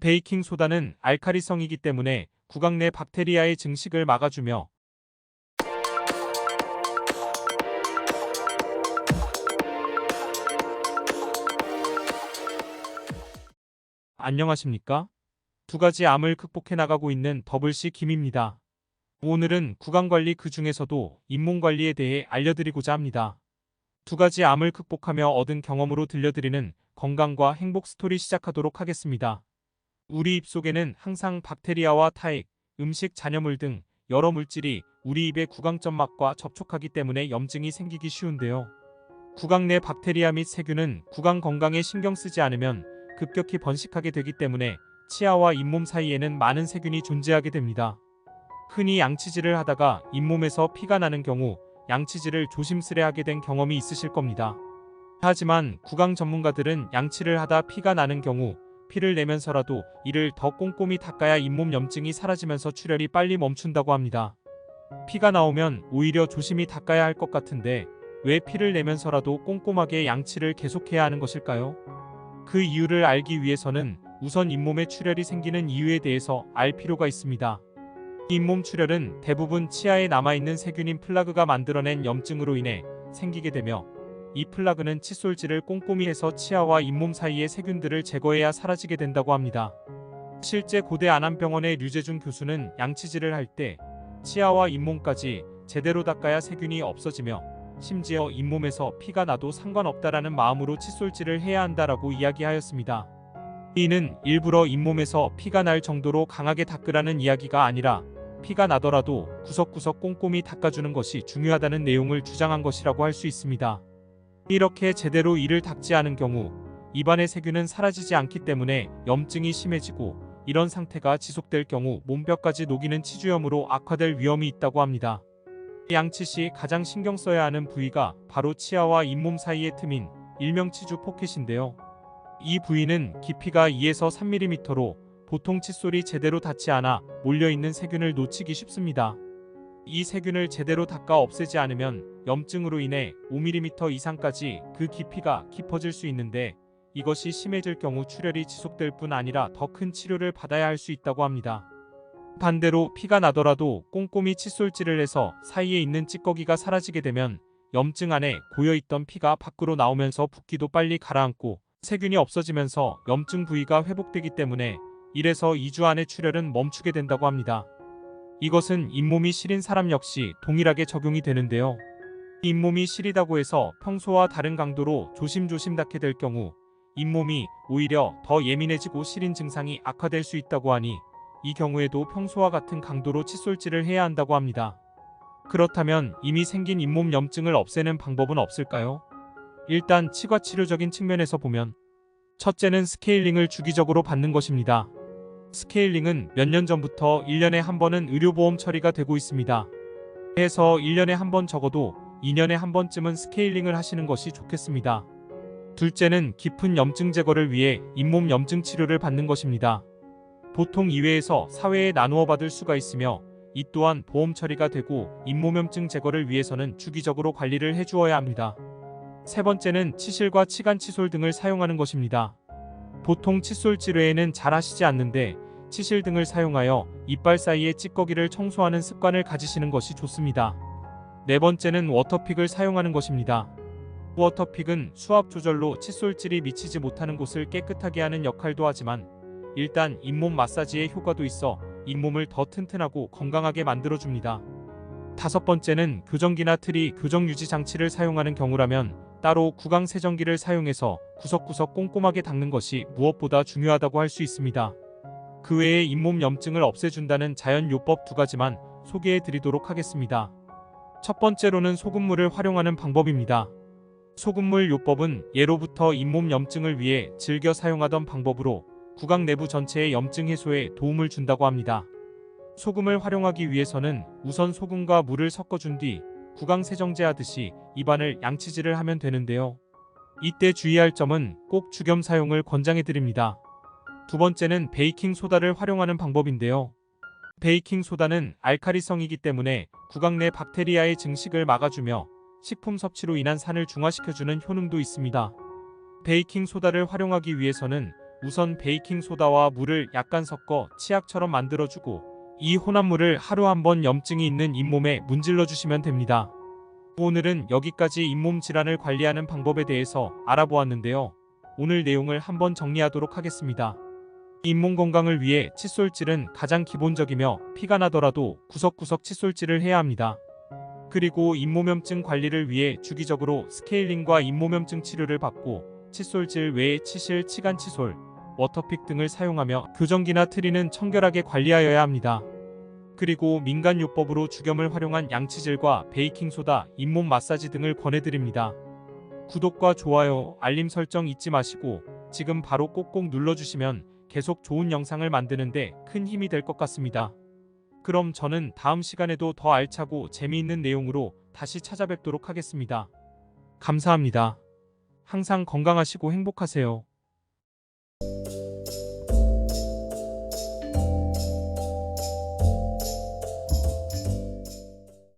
베이킹 소다는 알칼리성이기 때문에 구강 내 박테리아의 증식을 막아주며 안녕하십니까? 두 가지 암을 극복해 나가고 있는 더블C 김입니다. 오늘은 구강관리 그 중에서도 잇몸관리에 대해 알려드리고자 합니다. 두 가지 암을 극복하며 얻은 경험으로 들려드리는 건강과 행복 스토리 시작하도록 하겠습니다. 우리 입속에는 항상 박테리아와 타액, 음식 잔여물 등 여러 물질이 우리 입의 구강점막과 접촉하기 때문에 염증이 생기기 쉬운데요. 구강 내 박테리아 및 세균은 구강 건강에 신경 쓰지 않으면 급격히 번식하게 되기 때문에 치아와 잇몸 사이에는 많은 세균이 존재하게 됩니다. 흔히 양치질을 하다가 잇몸에서 피가 나는 경우 양치질을 조심스레 하게 된 경험이 있으실 겁니다. 하지만 구강 전문가들은 양치를 하다 피가 나는 경우 피를 내면서라도 이를 더 꼼꼼히 닦아야 잇몸 염증이 사라지면서 출혈이 빨리 멈춘다고 합니다. 피가 나오면 오히려 조심히 닦아야 할 것 같은데 왜 피를 내면서라도 꼼꼼하게 양치를 계속해야 하는 것일까요? 그 이유를 알기 위해서는 우선 잇몸에 출혈이 생기는 이유에 대해서 알 필요가 있습니다. 잇몸 출혈은 대부분 치아에 남아있는 세균인 플라그가 만들어낸 염증으로 인해 생기게 되며 이 플라그는 칫솔질을 꼼꼼히 해서 치아와 잇몸 사이의 세균들을 제거해야 사라지게 된다고 합니다. 실제 고대 안암병원의 류재준 교수는 양치질을 할 때 치아와 잇몸까지 제대로 닦아야 세균이 없어지며 심지어 잇몸에서 피가 나도 상관없다라는 마음으로 칫솔질을 해야 한다라고 이야기하였습니다. 이는 일부러 잇몸에서 피가 날 정도로 강하게 닦으라는 이야기가 아니라 피가 나더라도 구석구석 꼼꼼히 닦아주는 것이 중요하다는 내용을 주장한 것이라고 할 수 있습니다. 이렇게 제대로 이를 닦지 않은 경우 입안의 세균은 사라지지 않기 때문에 염증이 심해지고 이런 상태가 지속될 경우 몸뼈까지 녹이는 치주염으로 악화될 위험이 있다고 합니다. 양치 시 가장 신경 써야 하는 부위가 바로 치아와 잇몸 사이의 틈인 일명 치주 포켓인데요. 이 부위는 깊이가 2에서 3mm로 보통 칫솔이 제대로 닿지 않아 몰려있는 세균을 놓치기 쉽습니다. 이 세균을 제대로 닦아 없애지 않으면 염증으로 인해 5mm 이상까지 그 깊이가 깊어질 수 있는데 이것이 심해질 경우 출혈이 지속될 뿐 아니라 더 큰 치료를 받아야 할 수 있다고 합니다. 반대로 피가 나더라도 꼼꼼히 칫솔질을 해서 사이에 있는 찌꺼기가 사라지게 되면 염증 안에 고여있던 피가 밖으로 나오면서 붓기도 빨리 가라앉고 세균이 없어지면서 염증 부위가 회복되기 때문에 1에서 2주 안에 출혈은 멈추게 된다고 합니다. 이것은 잇몸이 시린 사람 역시 동일하게 적용이 되는데요. 잇몸이 시리다고 해서 평소와 다른 강도로 조심조심 닦게 될 경우 잇몸이 오히려 더 예민해지고 시린 증상이 악화될 수 있다고 하니 이 경우에도 평소와 같은 강도로 칫솔질을 해야 한다고 합니다. 그렇다면 이미 생긴 잇몸 염증을 없애는 방법은 없을까요? 일단 치과 치료적인 측면에서 보면 첫째는 스케일링을 주기적으로 받는 것입니다. 스케일링은 몇 년 전부터 1년에 한 번은 의료보험 처리가 되고 있습니다. 해서 1년에 한 번 적어도 2년에 한 번쯤은 스케일링을 하시는 것이 좋겠습니다. 둘째는 깊은 염증 제거를 위해 잇몸 염증 치료를 받는 것입니다. 보통 2회에서 4회에 나누어 받을 수가 있으며 이 또한 보험 처리가 되고 잇몸 염증 제거를 위해서는 주기적으로 관리를 해주어야 합니다. 세 번째는 치실과 치간 칫솔 등을 사용하는 것입니다. 보통 칫솔질 외에는 잘 하시지 않는데 치실 등을 사용하여 이빨 사이의 찌꺼기를 청소하는 습관을 가지시는 것이 좋습니다. 네 번째는 워터픽을 사용하는 것입니다. 워터픽은 수압 조절로 칫솔질이 미치지 못하는 곳을 깨끗하게 하는 역할도 하지만 일단 잇몸 마사지에 효과도 있어 잇몸을 더 튼튼하고 건강하게 만들어줍니다. 다섯 번째는 교정기나 트리 교정 유지 장치를 사용하는 경우라면 따로 구강 세정기를 사용해서 구석구석 꼼꼼하게 닦는 것이 무엇보다 중요하다고 할 수 있습니다. 그 외에 잇몸 염증을 없애준다는 자연요법 두 가지만 소개해 드리도록 하겠습니다. 첫 번째로는 소금물을 활용하는 방법입니다. 소금물 요법은 예로부터 잇몸 염증을 위해 즐겨 사용하던 방법으로 구강 내부 전체의 염증 해소에 도움을 준다고 합니다. 소금을 활용하기 위해서는 우선 소금과 물을 섞어준 뒤 구강 세정제 하듯이 입안을 양치질을 하면 되는데요. 이때 주의할 점은 꼭 죽염 사용을 권장해 드립니다. 두 번째는 베이킹 소다를 활용하는 방법인데요. 베이킹 소다는 알칼리성이기 때문에 구강 내 박테리아의 증식을 막아주며 식품 섭취로 인한 산을 중화시켜주는 효능도 있습니다. 베이킹 소다를 활용하기 위해서는 우선 베이킹소다와 물을 약간 섞어 치약처럼 만들어주고 이 혼합물을 하루 한번 염증이 있는 잇몸에 문질러 주시면 됩니다. 오늘은 여기까지 잇몸 질환을 관리하는 방법에 대해서 알아보았는데요. 오늘 내용을 한번 정리하도록 하겠습니다. 잇몸 건강을 위해 칫솔질은 가장 기본적이며 피가 나더라도 구석구석 칫솔질을 해야 합니다. 그리고 잇몸염증 관리를 위해 주기적으로 스케일링과 잇몸염증 치료를 받고 칫솔질 외에 치실, 치간 칫솔, 워터픽 등을 사용하며 교정기나 트리는 청결하게 관리하여야 합니다. 그리고 민간요법으로 죽염을 활용한 양치질과 베이킹소다, 잇몸 마사지 등을 권해드립니다. 구독과 좋아요, 알림 설정 잊지 마시고 지금 바로 꼭꼭 눌러주시면 계속 좋은 영상을 만드는데 큰 힘이 될 것 같습니다. 그럼 저는 다음 시간에도 더 알차고 재미있는 내용으로 다시 찾아뵙도록 하겠습니다. 감사합니다. 항상 건강하시고 행복하세요.